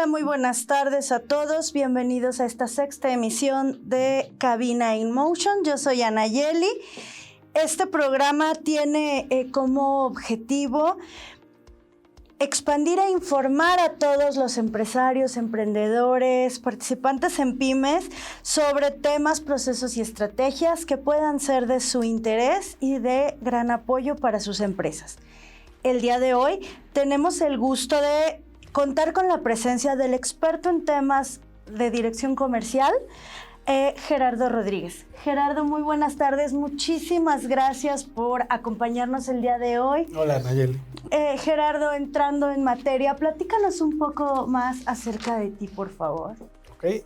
Hola, muy buenas tardes a todos. Bienvenidos a esta sexta emisión de Cabina in Motion. Yo soy Anayeli. Este programa tiene como objetivo expandir e informar a todos los empresarios, emprendedores, participantes en pymes sobre temas, procesos y estrategias que puedan ser de su interés y de gran apoyo para sus empresas. El día de hoy tenemos el gusto de contar con la presencia del experto en temas de dirección comercial, Gerardo Rodríguez. Gerardo, muy buenas tardes. Muchísimas gracias por acompañarnos el día de hoy. Hola, Nayeli. Gerardo, entrando en materia, platícanos un poco más acerca de ti, por favor. Ok,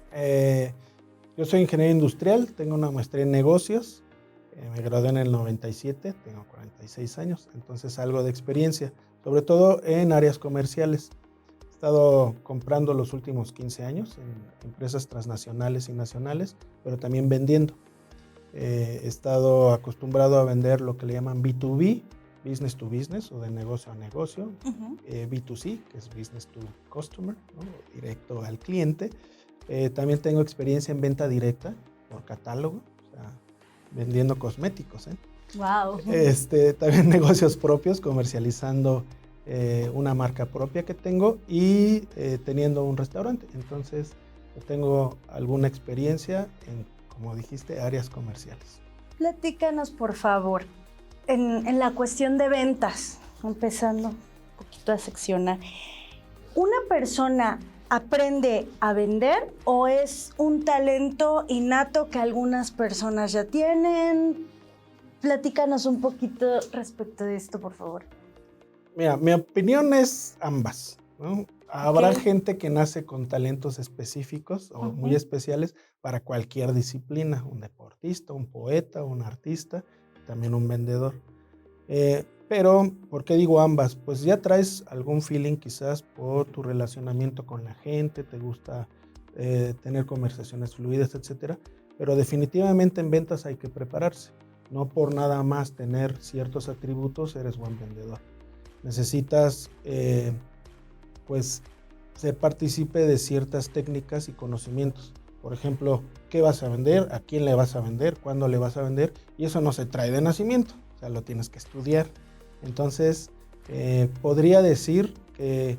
yo soy ingeniero industrial, tengo una maestría en negocios, me gradué en el 97, tengo 46 años, entonces algo de experiencia, sobre todo en áreas comerciales. He estado comprando los últimos 15 años en empresas transnacionales y nacionales, pero también vendiendo. He estado acostumbrado a vender lo que le llaman B2B, business to business o de negocio a negocio, B2C, que es business to customer, ¿no? Directo al cliente. También tengo experiencia en venta directa por catálogo, o sea, vendiendo cosméticos. Wow. También negocios propios, comercializando una marca propia que tengo y teniendo un restaurante. Entonces, tengo alguna experiencia en, como dijiste, áreas comerciales. Platícanos, por favor, en la cuestión de ventas, empezando un poquito a seccionar. ¿Una persona aprende a vender o es un talento innato que algunas personas ya tienen? Platícanos un poquito respecto de esto, por favor. Mira, mi opinión es ambas, ¿no? Habrá gente que nace con talentos específicos o muy especiales para cualquier disciplina, un deportista, un poeta, un artista, también un vendedor. Pero, ¿por qué digo ambas? Pues ya traes algún feeling quizás por tu relacionamiento con la gente, te gusta tener conversaciones fluidas, etcétera, pero definitivamente en ventas hay que prepararse. No por nada más tener ciertos atributos eres buen vendedor. Necesitas, pues, ser partícipe de ciertas técnicas y conocimientos. Por ejemplo, ¿qué vas a vender? ¿A quién le vas a vender? ¿Cuándo le vas a vender? Y eso no se trae de nacimiento, o sea, lo tienes que estudiar. Entonces, podría decir que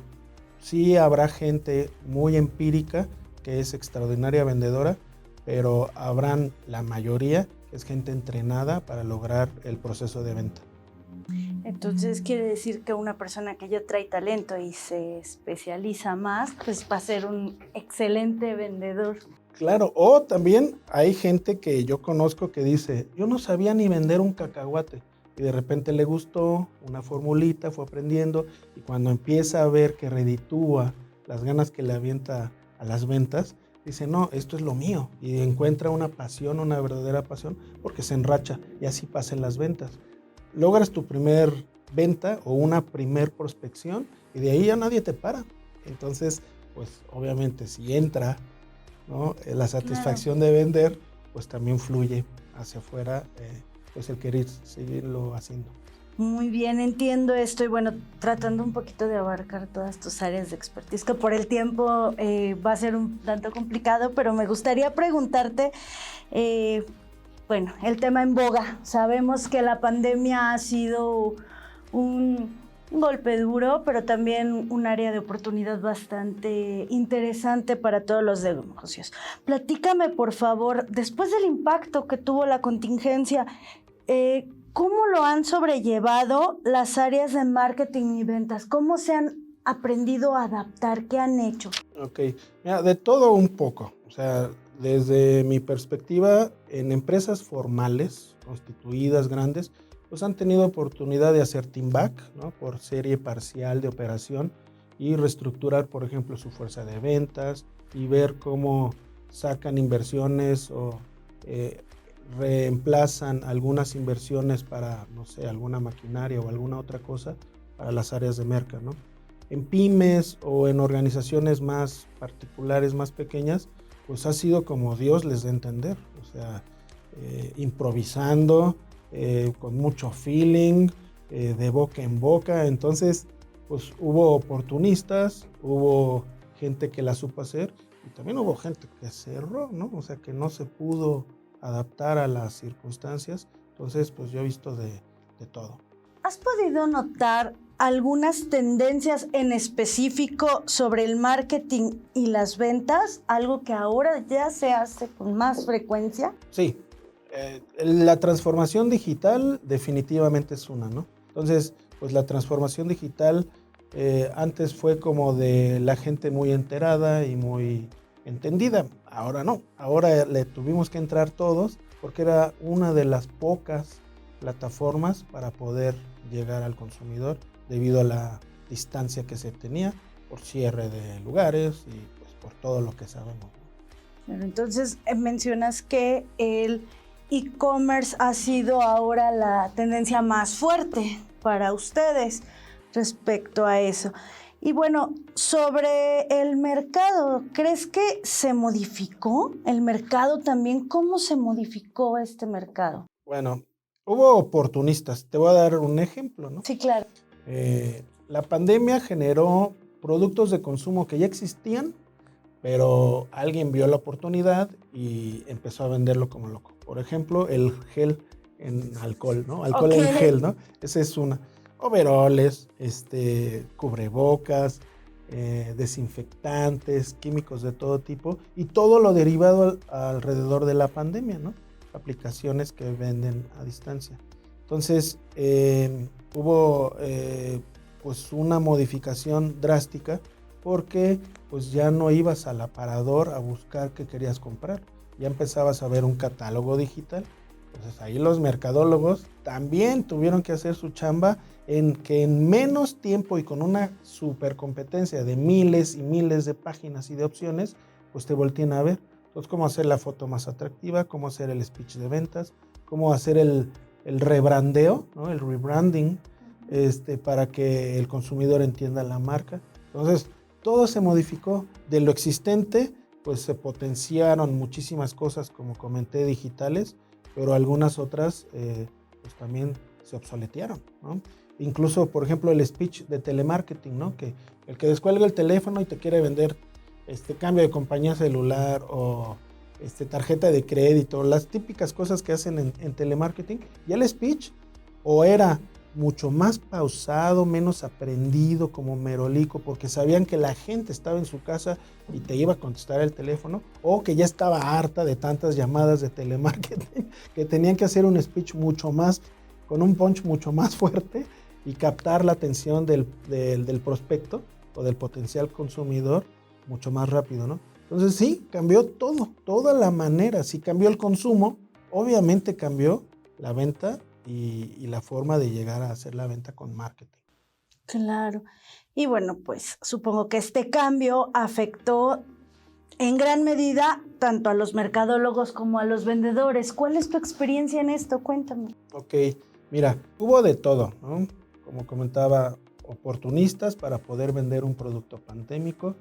sí habrá gente muy empírica que es extraordinaria vendedora, pero habrán la mayoría que es gente entrenada para lograr el proceso de venta. Entonces quiere decir que una persona que ya trae talento y se especializa más, pues va a ser un excelente vendedor. Claro, o también hay gente que yo conozco que dice, yo no sabía ni vender un cacahuate, y de repente le gustó una formulita, fue aprendiendo, y cuando empieza a ver que reditúa las ganas que le avienta a las ventas, dice, no, esto es lo mío, y encuentra una pasión, una verdadera pasión, porque se enracha, y así pasa en las ventas. Logras tu primer venta o una primer prospección y de ahí ya nadie te para. Entonces, pues obviamente si entra, ¿no?, la satisfacción de vender, pues también fluye hacia afuera, pues el querer seguirlo haciendo. Muy bien, entiendo esto y bueno, tratando un poquito de abarcar todas tus áreas de expertise, que por el tiempo va a ser un tanto complicado, pero me gustaría preguntarte, bueno, el tema en boga. Sabemos que la pandemia ha sido un golpe duro, pero también un área de oportunidad bastante interesante para todos los negocios. Platícame, por favor, después del impacto que tuvo la contingencia, ¿cómo lo han sobrellevado las áreas de marketing y ventas? ¿Cómo se han aprendido a adaptar? ¿Qué han hecho? Ok, mira, de todo un poco. O sea, desde mi perspectiva, en empresas formales, constituidas, grandes, pues han tenido oportunidad de hacer team back, ¿no?, por serie parcial de operación y reestructurar, por ejemplo, su fuerza de ventas y ver cómo sacan inversiones o reemplazan algunas inversiones para, no sé, alguna maquinaria o alguna otra cosa para las áreas de merca, ¿no? En pymes o en organizaciones más particulares, más pequeñas, pues ha sido como Dios les dé a entender, o sea, improvisando, con mucho feeling, de boca en boca. Entonces, pues hubo oportunistas, hubo gente que la supo hacer y también hubo gente que cerró, ¿no? O sea, que no se pudo adaptar a las circunstancias. Entonces, pues yo he visto de todo. ¿Has podido notar algunas tendencias en específico sobre el marketing y las ventas? Algo que ahora ya se hace con más frecuencia. Sí, la transformación digital definitivamente es una, ¿no? Entonces, pues la transformación digital antes fue como de la gente muy enterada y muy entendida. Ahora no, ahora le tuvimos que entrar todos porque era una de las pocas plataformas para poder llegar al consumidor debido a la distancia que se tenía por cierre de lugares y pues por todo lo que sabemos, ¿no? Entonces, mencionas que el e-commerce ha sido ahora la tendencia más fuerte para ustedes respecto a eso. Y bueno, sobre el mercado, ¿crees que se modificó el mercado también? ¿Cómo se modificó este mercado? Bueno, hubo oportunistas. Te voy a dar un ejemplo, ¿no? Sí, claro. La pandemia generó productos de consumo que ya existían, pero alguien vio la oportunidad y empezó a venderlo como loco. Por ejemplo, el gel en alcohol, ¿no? Alcohol en gel, ¿no? Esa es una. Overoles, cubrebocas, desinfectantes, químicos de todo tipo y todo lo derivado alrededor de la pandemia, ¿no? Aplicaciones que venden a distancia. Entonces, hubo pues una modificación drástica porque pues ya no ibas al aparador a buscar qué querías comprar, ya empezabas a ver un catálogo digital. Entonces ahí los mercadólogos también tuvieron que hacer su chamba en que en menos tiempo y con una super competencia de miles y miles de páginas y de opciones, pues te volteen a ver. Entonces, cómo hacer la foto más atractiva, cómo hacer el speech de ventas, cómo hacer el rebrandeo, ¿no? El rebranding, para que el consumidor entienda la marca. Entonces, todo se modificó. De lo existente, pues se potenciaron muchísimas cosas, como comenté, digitales, pero algunas otras pues también se obsoletearon, ¿no? Incluso, por ejemplo, el speech de telemarketing, ¿no? Que el que descuelga el teléfono y te quiere vender cambio de compañía celular o tarjeta de crédito, las típicas cosas que hacen en telemarketing, y el speech o era mucho más pausado, menos aprendido, como merolico, porque sabían que la gente estaba en su casa y te iba a contestar el teléfono, o que ya estaba harta de tantas llamadas de telemarketing, que tenían que hacer un speech mucho más, con un punch mucho más fuerte y captar la atención del prospecto o del potencial consumidor mucho más rápido, ¿no? Entonces sí, cambió todo, toda la manera. Si cambió el consumo, obviamente cambió la venta y la forma de llegar a hacer la venta con marketing. Claro. Y bueno, pues supongo que este cambio afectó en gran medida tanto a los mercadólogos como a los vendedores. ¿Cuál es tu experiencia en esto? Cuéntame. Ok, mira, hubo de todo, ¿no? Como comentaba, oportunistas para poder vender un producto pandémico,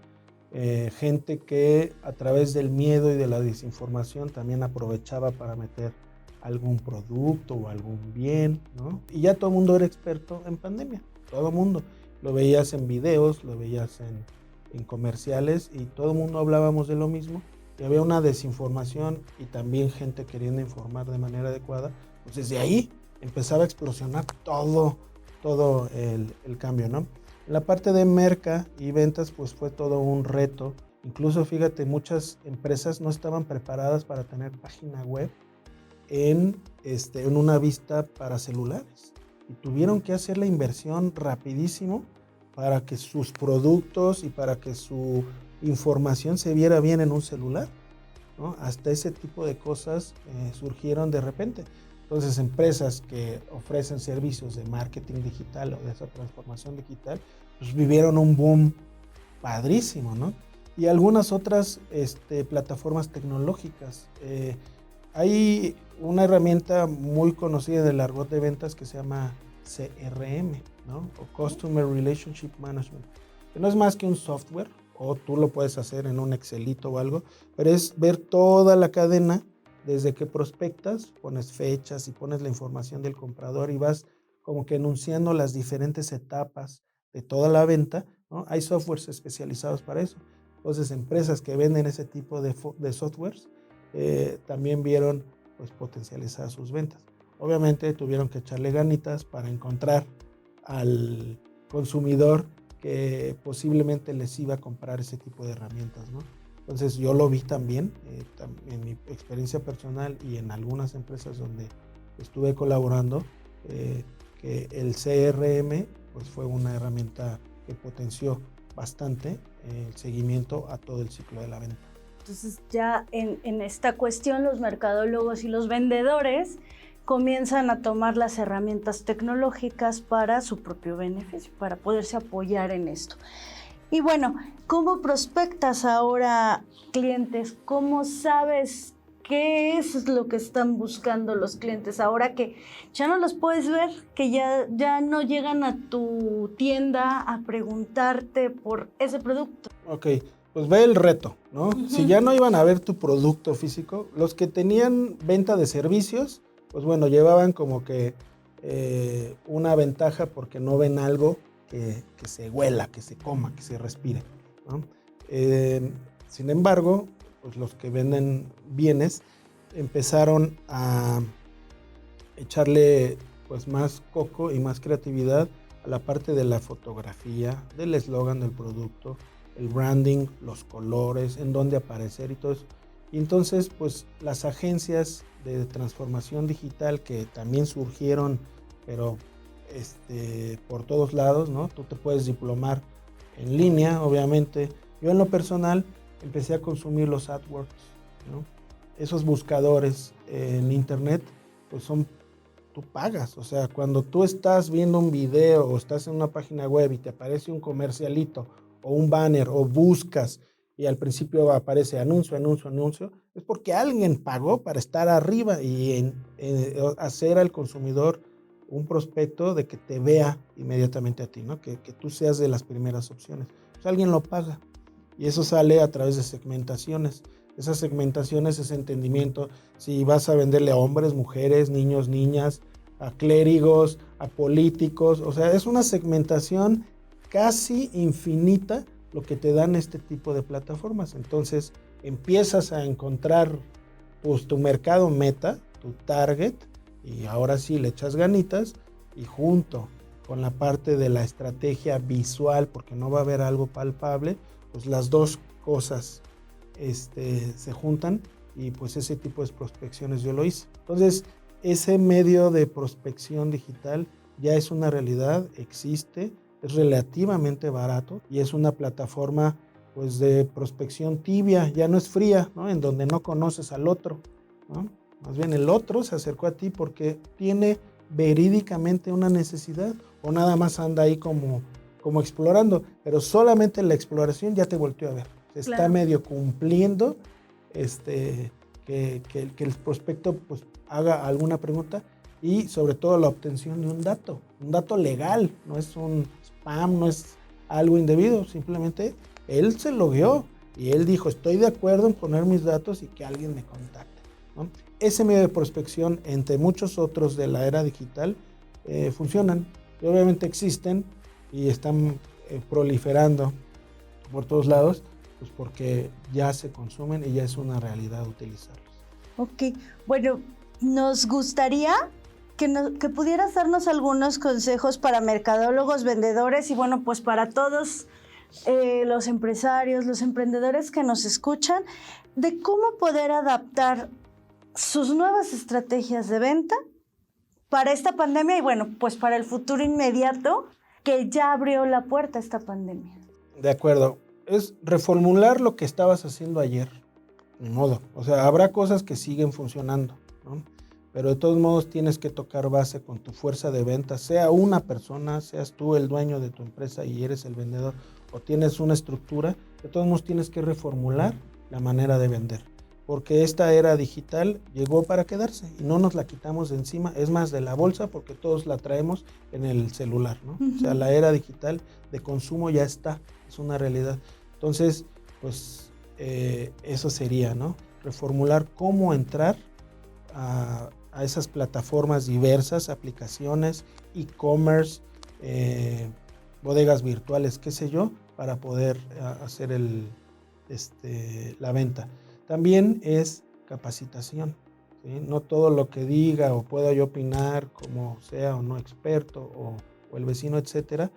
gente que a través del miedo y de la desinformación también aprovechaba para meter algún producto o algún bien, ¿no? Y ya todo el mundo era experto en pandemia, todo el mundo. Lo veías en videos, lo veías en comerciales y todo el mundo hablábamos de lo mismo. Y había una desinformación y también gente queriendo informar de manera adecuada. Pues desde ahí empezaba a explosionar todo el cambio, ¿no? En la parte de merca y ventas, pues fue todo un reto. Incluso, fíjate, muchas empresas no estaban preparadas para tener página web en una vista para celulares. Y tuvieron que hacer la inversión rapidísimo para que sus productos y para que su información se viera bien en un celular, ¿no? Hasta ese tipo de cosas surgieron de repente. Entonces, empresas que ofrecen servicios de marketing digital o de esa transformación digital, pues vivieron un boom padrísimo, ¿no? Y algunas otras plataformas tecnológicas. Hay una herramienta muy conocida del argot de ventas que se llama CRM, ¿no? O Customer Relationship Management, que no es más que un software, o tú lo puedes hacer en un Excelito o algo, pero es ver toda la cadena desde que prospectas, pones fechas y pones la información del comprador y vas como que enunciando las diferentes etapas de toda la venta, ¿no? Hay softwares especializados para eso. Entonces, empresas que venden ese tipo de softwares también vieron pues, potencializar sus ventas. Obviamente tuvieron que echarle ganitas para encontrar al consumidor que posiblemente les iba a comprar ese tipo de herramientas, ¿no? Entonces yo lo vi también en mi experiencia personal y en algunas empresas donde estuve colaborando, que el CRM pues, fue una herramienta que potenció bastante el seguimiento a todo el ciclo de la venta. Entonces ya en esta cuestión los mercadólogos y los vendedores comienzan a tomar las herramientas tecnológicas para su propio beneficio, para poderse apoyar en esto. Y bueno, ¿cómo prospectas ahora clientes? ¿Cómo sabes qué es lo que están buscando los clientes ahora que ya no los puedes ver, que ya no llegan a tu tienda a preguntarte por ese producto? Ok, pues ve el reto, ¿no? Uh-huh. Si ya no iban a ver tu producto físico, los que tenían venta de servicios, pues bueno, llevaban como que una ventaja porque no ven algo que se huela, que se coma, que se respire, ¿no? Sin embargo, pues los que venden bienes empezaron a echarle pues más coco y más creatividad a la parte de la fotografía, del eslogan del producto, el branding, los colores, en dónde aparecer y todo eso. Y entonces, pues las agencias de transformación digital que también surgieron, pero por todos lados, ¿no? Tú te puedes diplomar en línea, obviamente. Yo en lo personal empecé a consumir los AdWords, ¿no? Esos buscadores en internet, pues tú pagas. O sea, cuando tú estás viendo un video o estás en una página web y te aparece un comercialito o un banner o buscas y al principio aparece anuncio, es porque alguien pagó para estar arriba y hacer al consumidor un prospecto de que te vea inmediatamente a ti, ¿no? Que tú seas de las primeras opciones. Pues alguien lo paga y eso sale a través de segmentaciones. Esas segmentaciones, ese entendimiento, si vas a venderle a hombres, mujeres, niños, niñas, a clérigos, a políticos, o sea, es una segmentación casi infinita lo que te dan este tipo de plataformas. Entonces empiezas a encontrar pues, tu mercado meta, tu target, y ahora sí le echas ganitas y junto con la parte de la estrategia visual, porque no va a haber algo palpable, pues las dos cosas se juntan y pues ese tipo de prospecciones yo lo hice. Entonces ese medio de prospección digital ya es una realidad, existe, es relativamente barato y es una plataforma pues de prospección tibia, ya no es fría, ¿no? En donde no conoces al otro, ¿no? Más bien el otro se acercó a ti porque tiene verídicamente una necesidad o nada más anda ahí como explorando, pero solamente la exploración ya te volteó a ver. Se está claro. Medio cumpliendo que el prospecto pues, haga alguna pregunta y sobre todo la obtención de un dato legal, no es un spam, no es algo indebido, simplemente él se logueó y él dijo estoy de acuerdo en poner mis datos y que alguien me contacte, ¿no? Ese medio de prospección, entre muchos otros de la era digital, funcionan y obviamente existen y están proliferando por todos lados, pues porque ya se consumen y ya es una realidad utilizarlos. Ok, bueno, nos gustaría que pudieras darnos algunos consejos para mercadólogos, vendedores y bueno, pues para todos los empresarios, los emprendedores que nos escuchan, de cómo poder adaptar sus nuevas estrategias de venta para esta pandemia y bueno, pues para el futuro inmediato que ya abrió la puerta a esta pandemia. De acuerdo, es reformular lo que estabas haciendo ayer, ni modo, o sea, habrá cosas que siguen funcionando, ¿no? Pero de todos modos tienes que tocar base con tu fuerza de venta, sea una persona, seas tú el dueño de tu empresa y eres el vendedor o tienes una estructura, de todos modos tienes que reformular la manera de vender. Porque esta era digital llegó para quedarse y no nos la quitamos de encima, es más de la bolsa porque todos la traemos en el celular, ¿no? Uh-huh. O sea, la era digital de consumo ya está, es una realidad. Entonces, pues eso sería, ¿no? Reformular cómo entrar a esas plataformas diversas, aplicaciones, e-commerce, bodegas virtuales, qué sé yo, para poder hacer la venta. También es capacitación, ¿sí? No todo lo que diga o pueda yo opinar, como sea o no experto o el vecino, etcétera,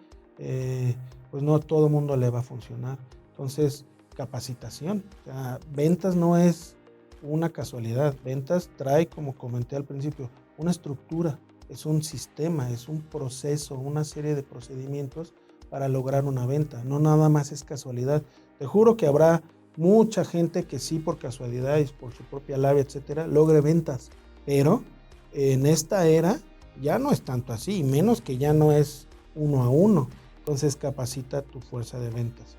pues no a todo mundo le va a funcionar. Entonces, capacitación. O sea, ventas no es una casualidad. Ventas trae, como comenté al principio, una estructura, es un sistema, es un proceso, una serie de procedimientos para lograr una venta. No nada más es casualidad. Te juro que habrá mucha gente que sí, por casualidad y por su propia labia, etcétera, logre ventas. Pero en esta era ya no es tanto así, menos que ya no es uno a uno. Entonces capacita tu fuerza de ventas.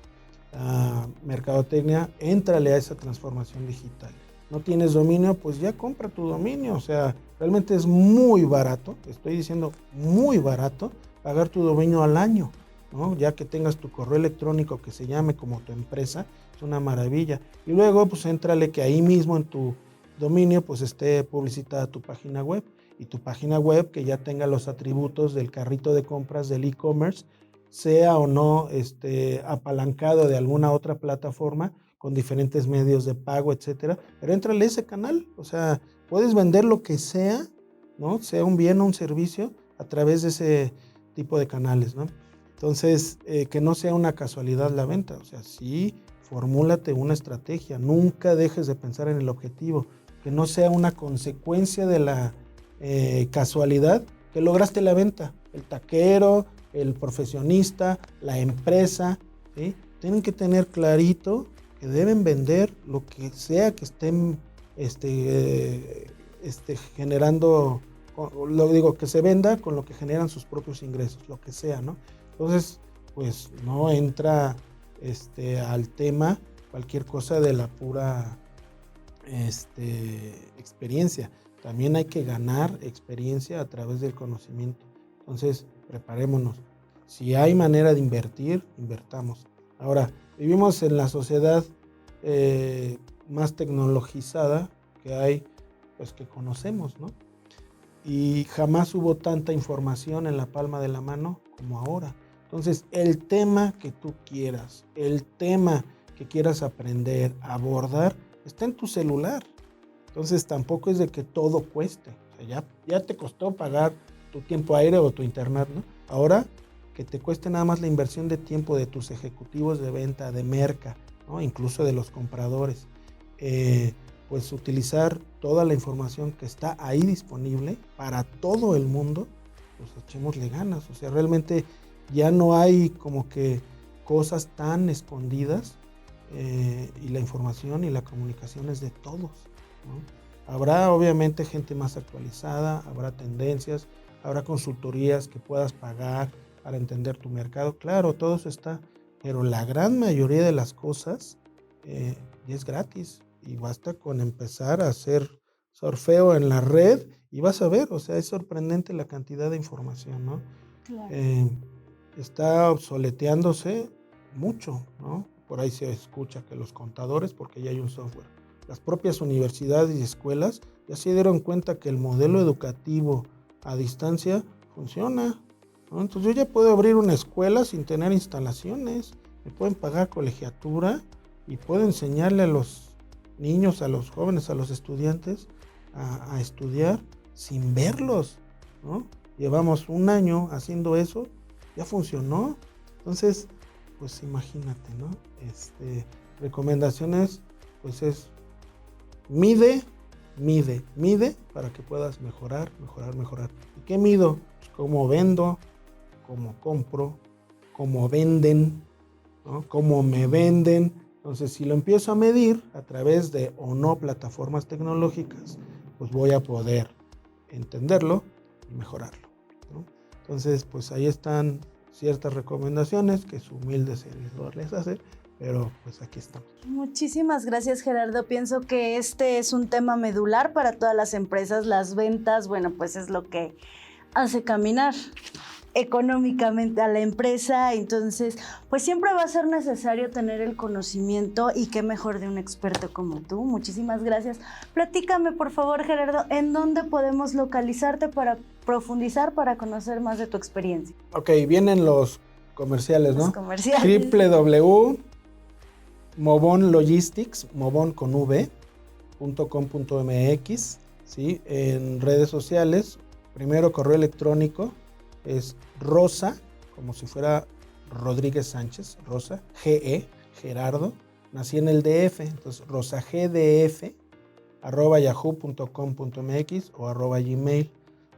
Mercadotecnia, éntrale a esa transformación digital. No tienes dominio, pues ya compra tu dominio. O sea, realmente es muy barato, estoy diciendo muy barato, pagar tu dominio al año, ¿no? Ya que tengas tu correo electrónico que se llame como tu empresa, es una maravilla. Y luego, pues éntrale que ahí mismo en tu dominio, pues esté publicitada tu página web. Y tu página web que ya tenga los atributos del carrito de compras del e-commerce, sea o no apalancado de alguna otra plataforma con diferentes medios de pago, etcétera, pero éntrale a ese canal. O sea, puedes vender lo que sea, ¿no? Sea un bien o un servicio a través de ese tipo de canales, ¿no? Entonces, que no sea una casualidad la venta. O sea, sí, formúlate una estrategia. Nunca dejes de pensar en el objetivo. Que no sea una consecuencia de la casualidad que lograste la venta. El taquero, el profesionista, la empresa, ¿sí? Tienen que tener clarito que deben vender lo que sea que estén generando, lo digo, que se venda con lo que generan sus propios ingresos, lo que sea, ¿no? Entonces, pues no entra al tema cualquier cosa de la pura experiencia. También hay que ganar experiencia a través del conocimiento. Entonces, preparémonos. Si hay manera de invertir, invertamos. Ahora, vivimos en la sociedad más tecnologizada que hay, pues que conocemos, ¿no? Y jamás hubo tanta información en la palma de la mano como ahora. Entonces, el tema que tú quieras, el tema que quieras aprender, abordar, está en tu celular. Entonces, tampoco es de que todo cueste. O sea, ya te costó pagar tu tiempo aire o tu internet, ¿no? Ahora, que te cueste nada más la inversión de tiempo de tus ejecutivos de venta, de merca, ¿no? Incluso de los compradores. Pues utilizar toda la información que está ahí disponible para todo el mundo, pues echémosle ganas. O sea, realmente ya no hay como que cosas tan escondidas y la información y la comunicación es de todos, ¿no? Habrá obviamente gente más actualizada, habrá tendencias, habrá consultorías que puedas pagar para entender tu mercado. Claro, todo eso está, pero la gran mayoría de las cosas es gratis y basta con empezar a hacer surfeo en la red y vas a ver, o sea, es sorprendente la cantidad de información, ¿no? Claro. Está obsoleteándose mucho, ¿no? Por ahí se escucha que los contadores, porque ya hay un software. Las propias universidades y escuelas ya se dieron cuenta que el modelo educativo a distancia funciona, ¿no? Entonces yo ya puedo abrir una escuela sin tener instalaciones, me pueden pagar colegiatura y puedo enseñarle a los niños, a los jóvenes, a los estudiantes a estudiar sin verlos, ¿no? Llevamos un año haciendo eso, ya funcionó. Entonces, pues imagínate, ¿no? Recomendaciones, pues es mide para que puedas mejorar. ¿Y qué mido? Pues cómo vendo, cómo compro, cómo venden, ¿no? Cómo me venden. Entonces, si lo empiezo a medir a través de o no plataformas tecnológicas, pues voy a poder entenderlo y mejorarlo, ¿no? Entonces, pues ahí están ciertas recomendaciones que su humilde servidor les hace, pero pues aquí estamos. Muchísimas gracias, Gerardo. Pienso que este es un tema medular para todas las empresas. Las ventas, bueno, pues es lo que hace caminar económicamente a la empresa. Entonces, pues siempre va a ser necesario tener el conocimiento y qué mejor de un experto como tú. Muchísimas gracias. Platícame, por favor, Gerardo, ¿en dónde podemos localizarte para profundizar, para conocer más de tu experiencia? Ok, vienen los comerciales, ¿no? Los comerciales. Movon Logistics, Movon con v.com.mx, ¿sí? En redes sociales, primero correo electrónico, es Rosa, como si fuera Rodríguez Sánchez, Rosa, GE, Gerardo, nací en el DF, entonces rosagdf, @yahoo.com.mx o @gmail,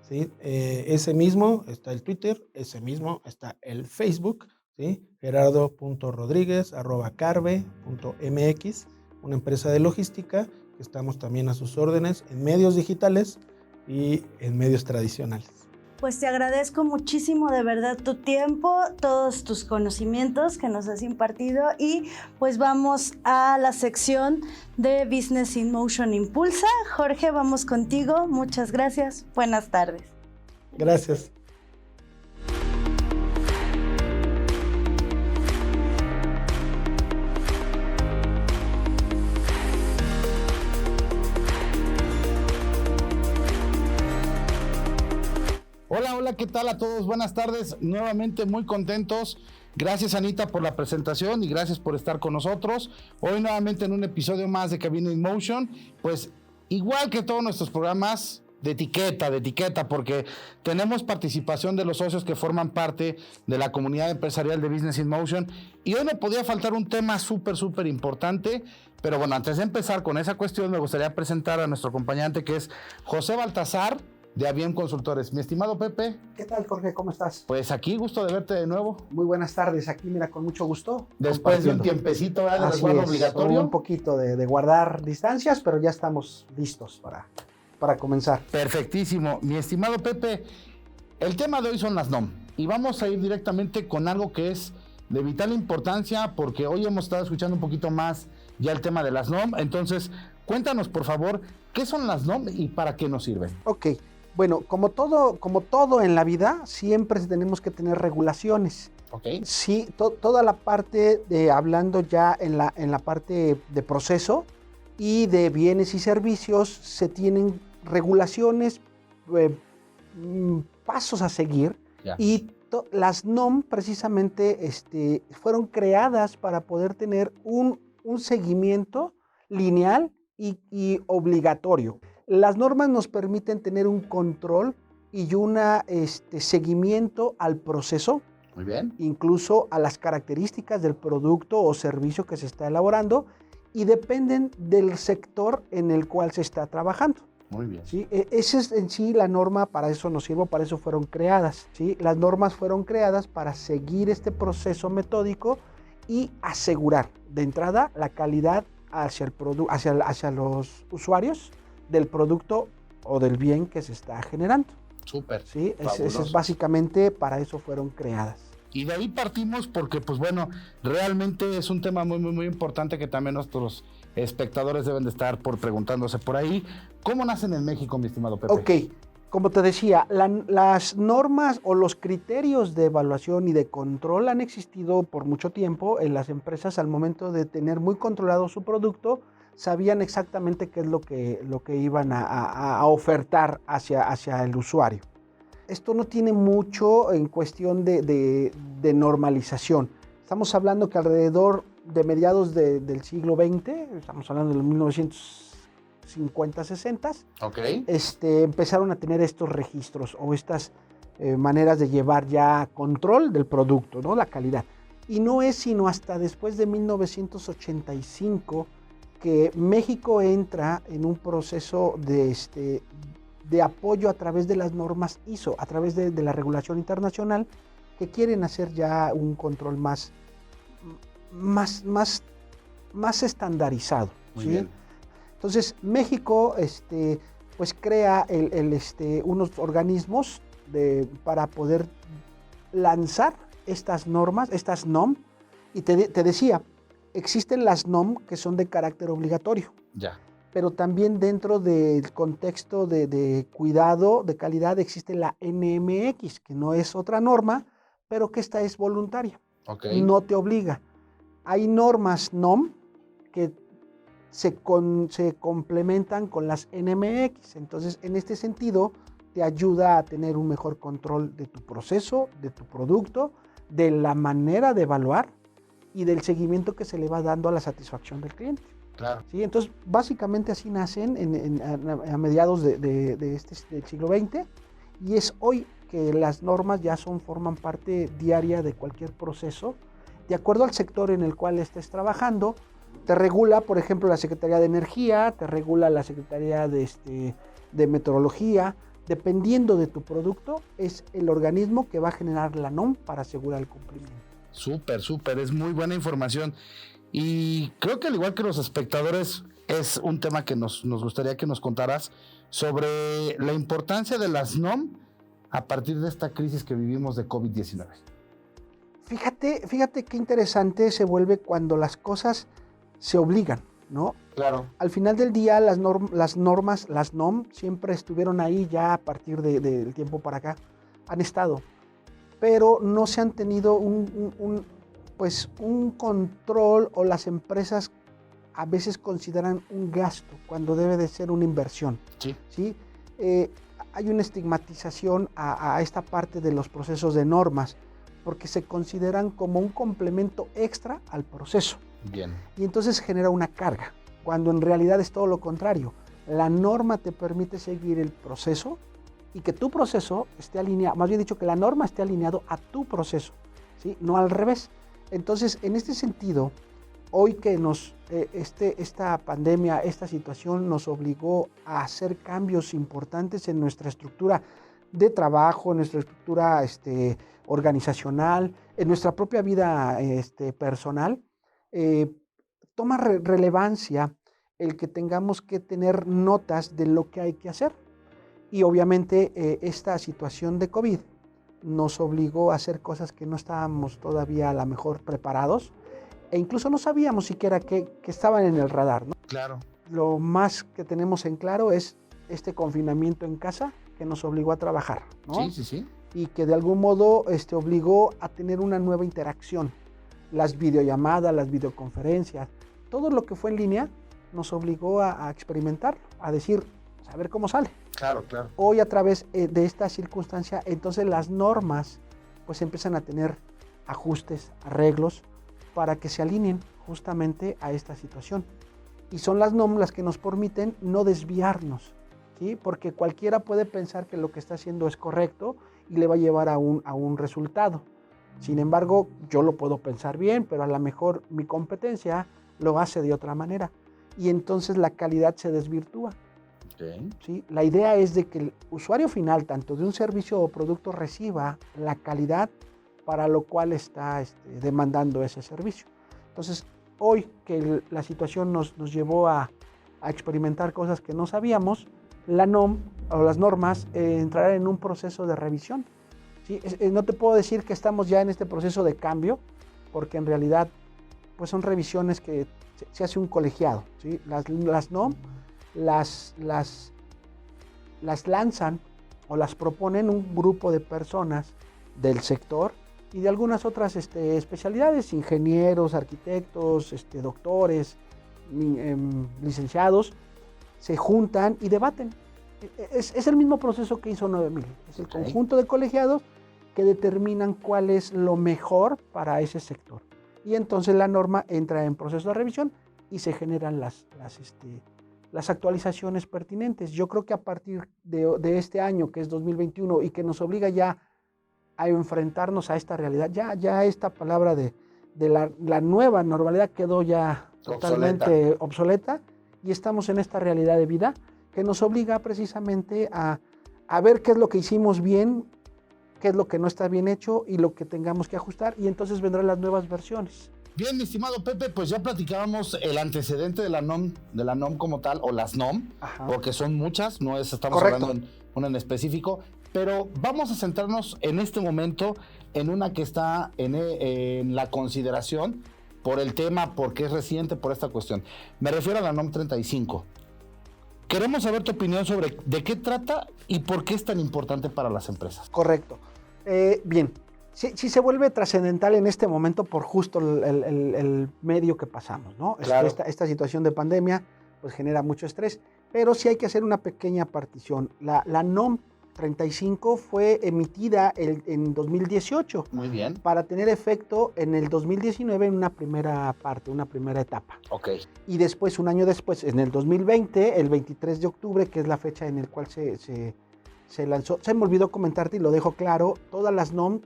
¿sí? Ese mismo está el Twitter, ese mismo está el Facebook, ¿sí? Gerardo.rodríguez, @carve.mx, una empresa de logística que estamos también a sus órdenes en medios digitales y en medios tradicionales. Pues te agradezco muchísimo de verdad tu tiempo, todos tus conocimientos que nos has impartido y pues vamos a la sección de Business in Motion Impulsa. Jorge, vamos contigo. Muchas gracias. Buenas tardes. Gracias. Hola, ¿qué tal a todos? Buenas tardes, nuevamente muy contentos. Gracias, Anita, por la presentación y gracias por estar con nosotros. Hoy nuevamente en un episodio más de Cabina in Motion, pues igual que todos nuestros programas de etiqueta, porque tenemos participación de los socios que forman parte de la comunidad empresarial de Business in Motion y hoy no podía faltar un tema súper importante, pero bueno, antes de empezar con esa cuestión me gustaría presentar a nuestro acompañante que es José Baltasar, de Aviem Consultores. Mi estimado Pepe. ¿Qué tal, Jorge? ¿Cómo estás? Pues aquí, gusto de verte de nuevo. Muy buenas tardes. Aquí, mira, con mucho gusto. Después de un tiempecito de resguardo obligatorio. Un poquito de guardar distancias, pero ya estamos listos para comenzar. Perfectísimo. Mi estimado Pepe, el tema de hoy son las NOM. Y vamos a ir directamente con algo que es de vital importancia, porque hoy hemos estado escuchando un poquito más ya el tema de las NOM. Entonces, cuéntanos, por favor, ¿qué son las NOM y para qué nos sirven? Ok. Bueno, como todo en la vida, siempre tenemos que tener regulaciones. Okay. Sí, toda la parte de, hablando ya en la parte de proceso y de bienes y servicios, se tienen regulaciones, pasos a seguir. Yeah. Y las NOM precisamente fueron creadas para poder tener un seguimiento lineal y obligatorio. Las normas nos permiten tener un control y un seguimiento al proceso. Muy bien. Incluso a las características del producto o servicio que se está elaborando y dependen del sector en el cual se está trabajando. Muy bien. ¿Sí? Esa es en sí la norma, para eso nos sirve, para eso fueron creadas. ¿Sí? Las normas fueron creadas para seguir este proceso metódico y asegurar de entrada la calidad hacia los usuarios del producto o del bien que se está generando. Súper. Sí, eso es básicamente, para eso fueron creadas. Y de ahí partimos porque, pues bueno, realmente es un tema muy importante que también nuestros espectadores deben de estar preguntándose por ahí. ¿Cómo nacen en México, mi estimado Pepe? Ok, como te decía, las normas o los criterios de evaluación y de control han existido por mucho tiempo en las empresas. Al momento de tener muy controlado su producto, sabían exactamente qué es lo que iban a ofertar hacia el usuario. Esto no tiene mucho en cuestión de normalización. Estamos hablando que alrededor de mediados del siglo XX, estamos hablando de los 1950, 60, okay, empezaron a tener estos registros o estas maneras de llevar ya control del producto, ¿no? La calidad. Y no es sino hasta después de 1985 que México entra en un proceso de apoyo a través de las normas ISO, a través de la regulación internacional, que quieren hacer ya un control más estandarizado. Muy ¿sí? bien. Entonces, México pues crea unos organismos para poder lanzar estas normas, estas NOM, y te decía, existen las NOM que son de carácter obligatorio. Ya. Pero también dentro del contexto de cuidado de calidad existe la NMX, que no es otra norma, pero que esta es voluntaria. Okay. No te obliga. Hay normas NOM que se complementan con las NMX. Entonces, en este sentido, te ayuda a tener un mejor control de tu proceso, de tu producto, de la manera de evaluar y del seguimiento que se le va dando a la satisfacción del cliente. Claro. ¿Sí? Entonces, básicamente así nacen a mediados del siglo XX, y es hoy que las normas ya forman parte diaria de cualquier proceso, de acuerdo al sector en el cual estés trabajando. Te regula, por ejemplo, la Secretaría de Energía, te regula la Secretaría de Meteorología. Dependiendo de tu producto, es el organismo que va a generar la NOM para asegurar el cumplimiento. Súper, es muy buena información. Y creo que al igual que los espectadores, es un tema que nos gustaría que nos contaras sobre la importancia de las NOM a partir de esta crisis que vivimos de COVID-19. Fíjate qué interesante se vuelve cuando las cosas se obligan, ¿no? Claro. Al final del día, las normas, las NOM, siempre estuvieron ahí ya a partir del tiempo para acá, han estado, pero no se han tenido un control, o las empresas a veces consideran un gasto cuando debe de ser una inversión. Sí. ¿Sí? Hay una estigmatización a esta parte de los procesos de normas, porque se consideran como un complemento extra al proceso. Bien. Y entonces genera una carga, cuando en realidad es todo lo contrario. La norma te permite seguir el proceso y que tu proceso esté alineado, más bien dicho, que la norma esté alineado a tu proceso, ¿sí? No al revés. Entonces, en este sentido, hoy que esta pandemia, esta situación nos obligó a hacer cambios importantes en nuestra estructura de trabajo, en nuestra estructura organizacional, en nuestra propia vida personal, toma relevancia el que tengamos que tener notas de lo que hay que hacer. Y obviamente esta situación de COVID nos obligó a hacer cosas que no estábamos todavía a lo mejor preparados, e incluso no sabíamos siquiera que estaban en el radar, ¿no? Claro. Lo más que tenemos en claro es este confinamiento en casa que nos obligó a trabajar, ¿no? Sí. Y que de algún modo obligó a tener una nueva interacción. Las videollamadas, las videoconferencias, todo lo que fue en línea nos obligó a experimentar, a decir, a ver cómo sale. Claro. Hoy, a través de esta circunstancia, entonces las normas pues empiezan a tener ajustes, arreglos, para que se alineen justamente a esta situación. Y son las normas las que nos permiten no desviarnos, ¿sí? Porque cualquiera puede pensar que lo que está haciendo es correcto y le va a llevar a un resultado. Sin embargo, yo lo puedo pensar bien, pero a lo mejor mi competencia lo hace de otra manera. Y entonces la calidad se desvirtúa. Okay. ¿Sí? La idea es de que el usuario final, tanto de un servicio o producto, reciba la calidad para lo cual está demandando ese servicio. Entonces, hoy que la situación nos llevó a experimentar cosas que no sabíamos, la NOM o las normas entrarán en un proceso de revisión. ¿Sí? No te puedo decir que estamos ya en este proceso de cambio, porque en realidad pues son revisiones que se hace un colegiado, ¿sí? Las NOM las lanzan o las proponen un grupo de personas del sector y de algunas otras especialidades, ingenieros, arquitectos, doctores, licenciados, se juntan y debaten. Es el mismo proceso que hizo 9000. Es el conjunto de colegiados que determinan cuál es lo mejor para ese sector. Y entonces la norma entra en proceso de revisión y se generan las actualizaciones pertinentes. Yo creo que a partir de este año, que es 2021, y que nos obliga ya a enfrentarnos a esta realidad, ya esta palabra de la nueva normalidad quedó ya totalmente obsoleta, y estamos en esta realidad de vida que nos obliga precisamente a ver qué es lo que hicimos bien, qué es lo que no está bien hecho y lo que tengamos que ajustar, y entonces vendrán las nuevas versiones. Bien, mi estimado Pepe, pues ya platicábamos el antecedente de la NOM como tal, o las NOM, Ajá. Porque son muchas, estamos Correcto. hablando en una en específico, pero vamos a centrarnos en este momento en una que está en la consideración por el tema, porque es reciente, por esta cuestión. Me refiero a la NOM 35. Queremos saber tu opinión sobre de qué trata y por qué es tan importante para las empresas. Correcto. Bien, sí se vuelve trascendental en este momento por justo el medio que pasamos, ¿no? Claro. Esta situación de pandemia pues genera mucho estrés, pero sí hay que hacer una pequeña partición. La NOM 35 fue emitida en 2018. Muy bien. Para tener efecto en el 2019 en una primera parte, una primera etapa. Ok. Y después, un año después, en el 2020, el 23 de octubre, que es la fecha en la cual se lanzó. Se me olvidó comentarte y lo dejo claro, todas las NOMs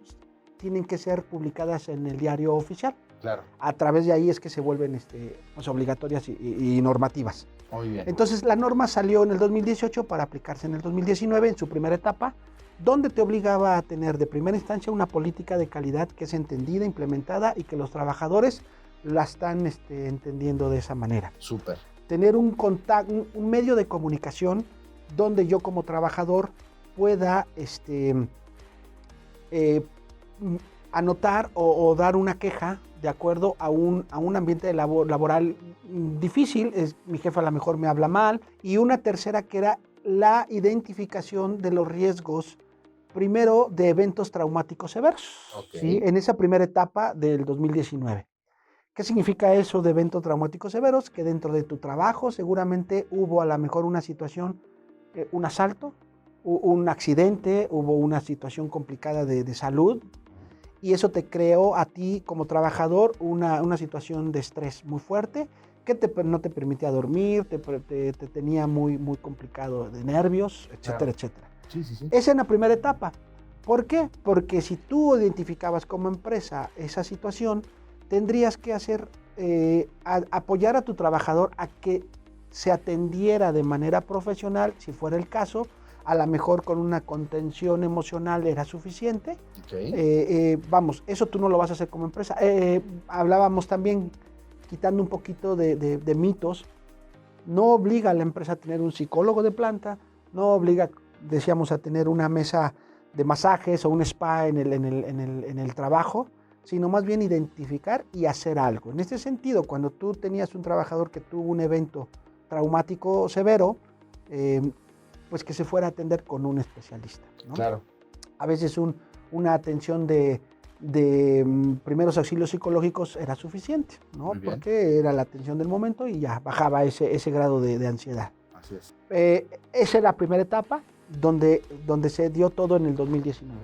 tienen que ser publicadas en el diario oficial. Claro. A través de ahí es que se vuelven pues, obligatorias y normativas. Muy bien. Entonces la norma salió en el 2018 para aplicarse en el 2019 en su primera etapa, donde te obligaba a tener de primera instancia una política de calidad que es entendida, implementada y que los trabajadores la están entendiendo de esa manera. Súper. Tener un medio de comunicación donde yo como trabajador pueda anotar o dar una queja de acuerdo a un ambiente laboral difícil. Mi jefe a lo mejor me habla mal. Y una tercera que era la identificación de los riesgos, primero de eventos traumáticos severos, Okay. ¿sí? En esa primera etapa del 2019. ¿Qué significa eso de eventos traumáticos severos? Que dentro de tu trabajo seguramente hubo a lo mejor una situación, un asalto, un accidente, hubo una situación complicada de salud, y eso te creó a ti como trabajador una situación de estrés muy fuerte que no te permitía dormir, te tenía muy, muy complicado de nervios, etcétera, Claro. etcétera. Sí, sí, sí. Esa es la primera etapa. ¿Por qué? Porque si tú identificabas como empresa esa situación, tendrías que apoyar a tu trabajador a que se atendiera de manera profesional, si fuera el caso. A lo mejor con una contención emocional era suficiente. Okay. Vamos, eso tú no lo vas a hacer como empresa. Hablábamos también, quitando un poquito de mitos, no obliga a la empresa a tener un psicólogo de planta, no obliga, decíamos, a tener una mesa de masajes o un spa en el trabajo, sino más bien identificar y hacer algo. En este sentido, cuando tú tenías un trabajador que tuvo un evento traumático severo, pues que se fuera a atender con un especialista, ¿no? Claro. A veces una atención de primeros auxilios psicológicos era suficiente, ¿no? Muy bien. Porque era la atención del momento y ya bajaba ese grado de ansiedad. Así es. Esa es la primera etapa donde se dio todo en el 2019.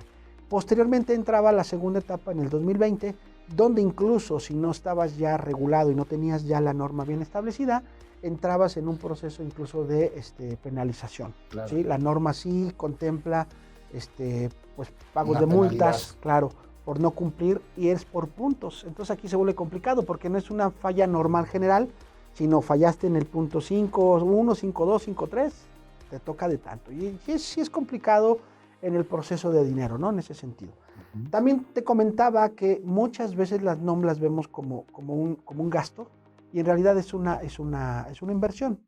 Posteriormente entraba la segunda etapa en el 2020, donde incluso si no estabas ya regulado y no tenías ya la norma bien establecida, entrabas en un proceso incluso de penalización. Claro. ¿Sí? La norma sí contempla pues, pagos Una de multas, penalidad. claro, por no cumplir, y es por puntos. Entonces aquí se vuelve complicado porque no es una falla normal general, sino fallaste en el punto 5.1, 5.2, 5.3, te toca de tanto. Y sí es complicado en el proceso de dinero, ¿no? En ese sentido. Uh-huh. También te comentaba que muchas veces las NOM las vemos como un gasto, y en realidad es una inversión.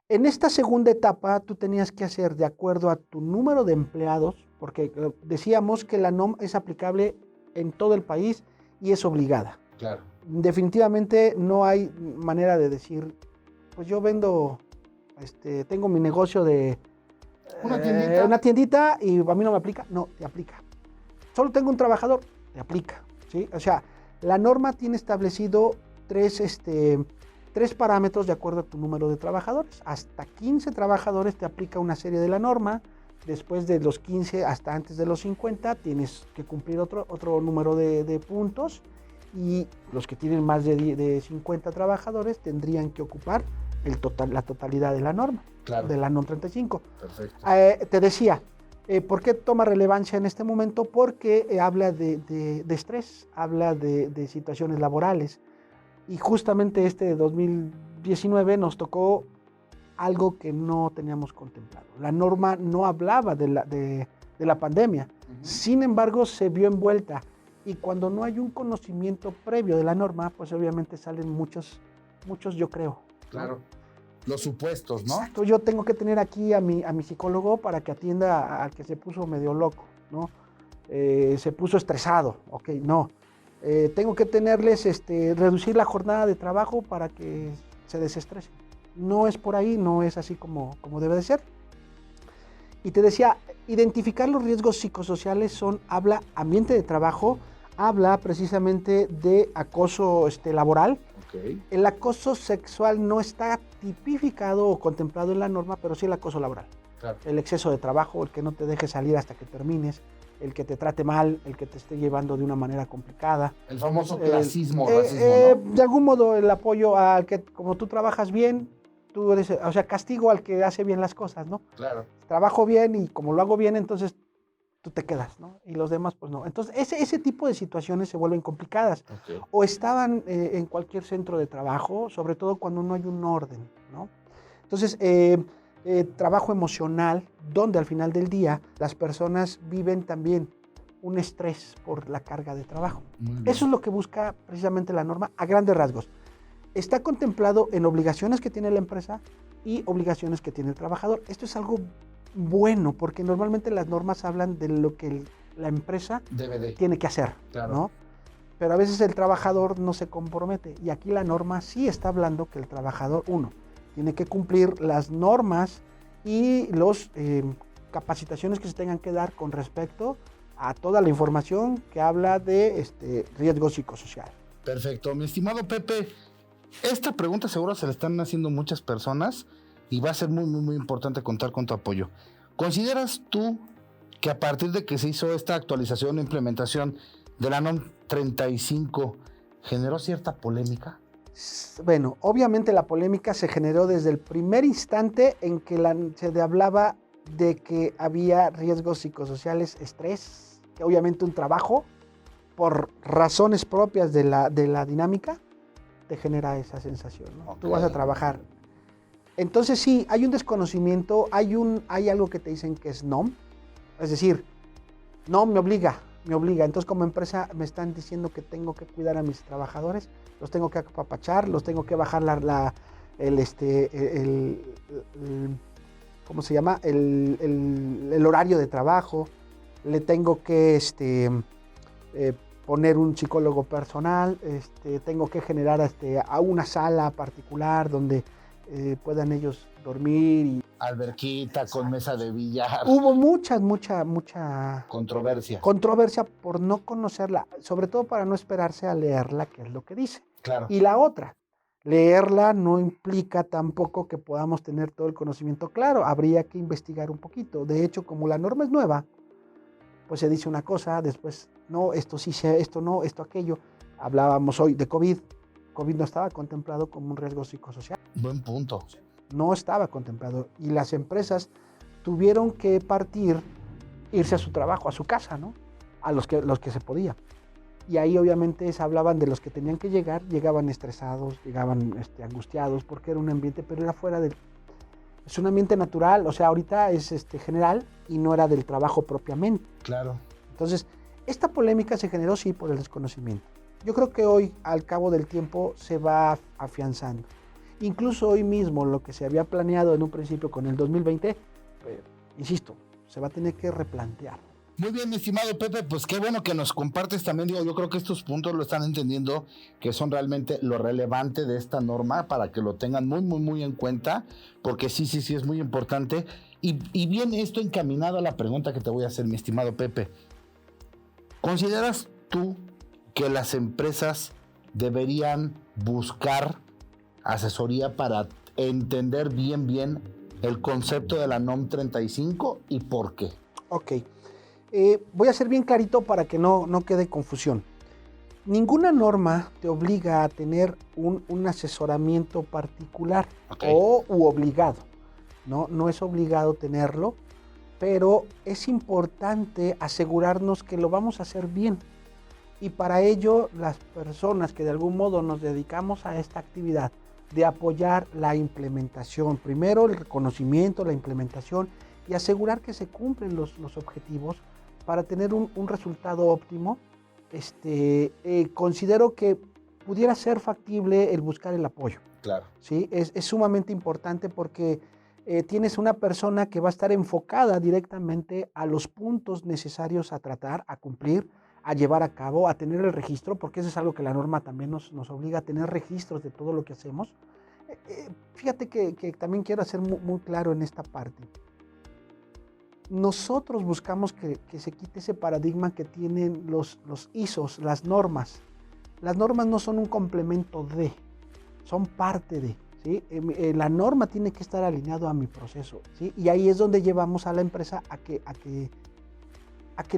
En esta segunda etapa tú tenías que hacer de acuerdo a tu número de empleados, porque decíamos que la NOM es aplicable en todo el país y es obligada. Claro. Definitivamente no hay manera de decir, pues yo vendo, tengo mi negocio de una tiendita y a mí no me aplica. No, te aplica. Solo tengo un trabajador, te aplica, ¿sí? O sea, la norma tiene establecido tres parámetros de acuerdo a tu número de trabajadores. Hasta 15 trabajadores te aplica una serie de la norma. Después de los 15 hasta antes de los 50 tienes que cumplir otro número de puntos, y los que tienen más de 50 trabajadores tendrían que ocupar la totalidad de la norma, Claro. de la NOM 35. Perfecto. Te decía, ¿por qué toma relevancia en este momento? Porque habla de estrés, habla de situaciones laborales. Y justamente de 2019 nos tocó algo que no teníamos contemplado. La norma no hablaba de la pandemia. Uh-huh. Sin embargo, se vio envuelta. Y cuando no hay un conocimiento previo de la norma, pues obviamente salen muchos, yo creo. Claro. Los supuestos, ¿no? Exacto. Yo tengo que tener aquí a mi psicólogo para que atienda al que se puso medio loco, ¿no? Se puso estresado, ok, no. Tengo que tenerles, reducir la jornada de trabajo para que se desestresen. No es por ahí, no es así como debe de ser. Y te decía, identificar los riesgos psicosociales habla ambiente de trabajo, habla precisamente de acoso laboral. Okay. El acoso sexual no está tipificado o contemplado en la norma, pero sí el acoso laboral. Claro. El exceso de trabajo, el que no te deje salir hasta que termines, el que te trate mal, el que te esté llevando de una manera complicada. El famoso clasismo, racismo, ¿no? De algún modo el apoyo al que, como tú trabajas bien, tú eres, o sea, castigo al que hace bien las cosas, ¿no? Claro. Trabajo bien y como lo hago bien, entonces tú te quedas, ¿no? Y los demás, pues no. Entonces, ese tipo de situaciones se vuelven complicadas. Okay. O estaban en cualquier centro de trabajo, sobre todo cuando no hay un orden, ¿no? Entonces, trabajo emocional, donde al final del día las personas viven también un estrés por la carga de trabajo. Eso es lo que busca precisamente la norma a grandes rasgos. Está contemplado en obligaciones que tiene la empresa y obligaciones que tiene el trabajador. Esto es algo bueno, porque normalmente las normas hablan de lo que la empresa tiene que hacer, claro, ¿no? Pero a veces el trabajador no se compromete, y aquí la norma sí está hablando que el trabajador, uno, tiene que cumplir las normas y las capacitaciones que se tengan que dar con respecto a toda la información que habla de riesgo psicosocial. Perfecto. Mi estimado Pepe, esta pregunta seguro se la están haciendo muchas personas y va a ser muy, muy, muy importante contar con tu apoyo. ¿Consideras tú que a partir de que se hizo esta actualización o implementación de la NOM 35 generó cierta polémica? Bueno, obviamente la polémica se generó desde el primer instante en que se hablaba de que había riesgos psicosociales, estrés, que obviamente un trabajo, por razones propias de la dinámica, te genera esa sensación, ¿no? Okay. Tú vas a trabajar. Entonces sí, hay un desconocimiento, hay algo que te dicen que es NOM, es decir, NOM me obliga. Entonces como empresa me están diciendo que tengo que cuidar a mis trabajadores, los tengo que apapachar, los tengo que bajar ¿cómo se llama? El horario de trabajo, le tengo que poner un psicólogo personal, tengo que generar a una sala particular donde puedan ellos dormir. Y alberquita con mesa de billar. Hubo mucha controversia por no conocerla, sobre todo para no esperarse a leerla, que es lo que dice. Claro. Y la otra, leerla no implica tampoco que podamos tener todo el conocimiento claro, habría que investigar un poquito. De hecho, como la norma es nueva, pues se dice una cosa, después no, esto sí, esto no, esto aquello. Hablábamos hoy de COVID. COVID no estaba contemplado como un riesgo psicosocial. Buen punto. No estaba contemplado y las empresas tuvieron que irse a su trabajo, a su casa, ¿no? A los que se podía. Y ahí obviamente se hablaban de los que tenían que llegar, llegaban estresados, llegaban angustiados, porque era un ambiente, pero era fuera del... Es un ambiente natural, o sea, ahorita es general y no era del trabajo propiamente. Claro. Entonces, esta polémica se generó sí por el desconocimiento. Yo creo que hoy, al cabo del tiempo, se va afianzando. Incluso hoy mismo, lo que se había planeado en un principio con el 2020, insisto, se va a tener que replantear. Muy bien, mi estimado Pepe, pues qué bueno que nos compartes también. Yo creo que estos puntos lo están entendiendo, que son realmente lo relevante de esta norma, para que lo tengan muy, muy, muy en cuenta, porque sí, es muy importante. Y bien, esto encaminado a la pregunta que te voy a hacer, mi estimado Pepe. ¿Consideras tú que las empresas deberían buscar asesoría para entender bien el concepto de la NOM 35 y por qué? Ok. Voy a ser bien clarito para que no quede confusión. Ninguna norma te obliga a tener un asesoramiento particular, okay, u obligado. No es obligado tenerlo, pero es importante asegurarnos que lo vamos a hacer bien. Y para ello, las personas que de algún modo nos dedicamos a esta actividad de apoyar la implementación, primero el reconocimiento, la implementación y asegurar que se cumplen los objetivos para tener un resultado óptimo, considero que pudiera ser factible el buscar el apoyo. Claro. ¿Sí? Es sumamente importante porque tienes una persona que va a estar enfocada directamente a los puntos necesarios a tratar, a cumplir, a llevar a cabo, a tener el registro, porque eso es algo que la norma también nos obliga a tener registros de todo lo que hacemos. Fíjate que también quiero hacer muy claro en esta parte. Nosotros buscamos que se quite ese paradigma que tienen los ISOs, las normas. Las normas no son un complemento de, son parte de. ¿sí? La norma tiene que estar alineado a mi proceso, ¿sí? Y ahí es donde llevamos a la empresa a que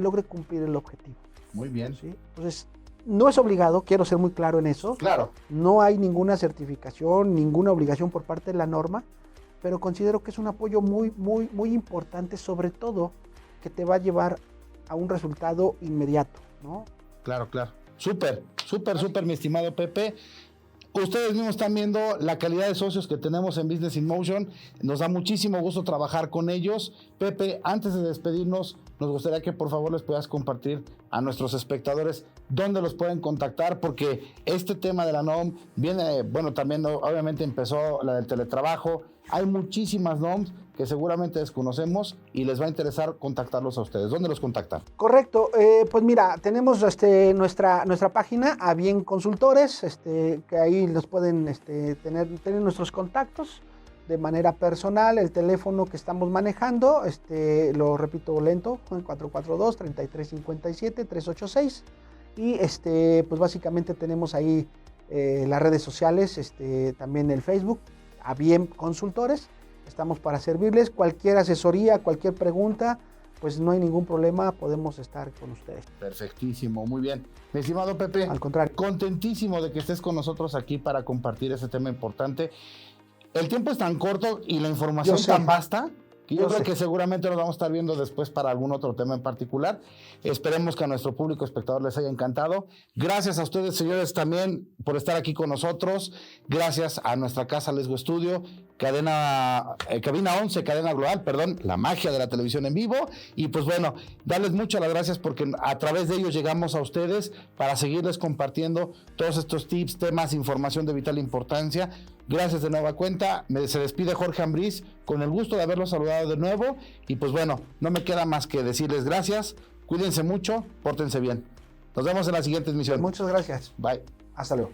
logre cumplir el objetivo. Muy bien. ¿Sí? Entonces, no es obligado, quiero ser muy claro en eso. Claro. No hay ninguna certificación, ninguna obligación por parte de la norma, pero considero que es un apoyo muy, muy, muy importante, sobre todo que te va a llevar a un resultado inmediato, ¿no? Claro. Súper, mi estimado Pepe. Ustedes mismos están viendo la calidad de socios que tenemos en Business in Motion. Nos da muchísimo gusto trabajar con ellos. Pepe, antes de despedirnos, nos gustaría que por favor les puedas compartir a nuestros espectadores dónde los pueden contactar, porque este tema de la NOM viene, bueno, también obviamente empezó la del teletrabajo. Hay muchísimas NOMs que seguramente desconocemos y les va a interesar contactarlos a ustedes. ¿Dónde los contactan? Correcto, pues mira, tenemos nuestra página, A Bien Consultores, que ahí los pueden tener nuestros contactos de manera personal. El teléfono que estamos manejando, lo repito lento, 442-3357-386, y pues básicamente tenemos ahí las redes sociales, también el Facebook, A Bien Consultores. Estamos para servirles. Cualquier asesoría, cualquier pregunta, pues no hay ningún problema, podemos estar con ustedes. Perfectísimo, muy bien. Mi estimado Pepe, al contrario, contentísimo de que estés con nosotros aquí para compartir ese tema importante. El tiempo es tan corto y la información tan vasta que yo creo que seguramente nos vamos a estar viendo después para algún otro tema en particular. Esperemos que a nuestro público espectador les haya encantado. Gracias a ustedes, señores, también por estar aquí con nosotros. Gracias a nuestra casa Lesgo Studio, Cabina 11, Cadena Global, la magia de la televisión en vivo. Y pues bueno, darles muchas las gracias porque a través de ellos llegamos a ustedes para seguirles compartiendo todos estos tips, temas, información de vital importancia. Gracias de nueva cuenta. Se despide Jorge Ambriz con el gusto de haberlos saludado de nuevo. Y pues bueno, no me queda más que decirles gracias. Cuídense mucho, pórtense bien. Nos vemos en la siguiente emisión. Muchas gracias. Bye. Hasta luego.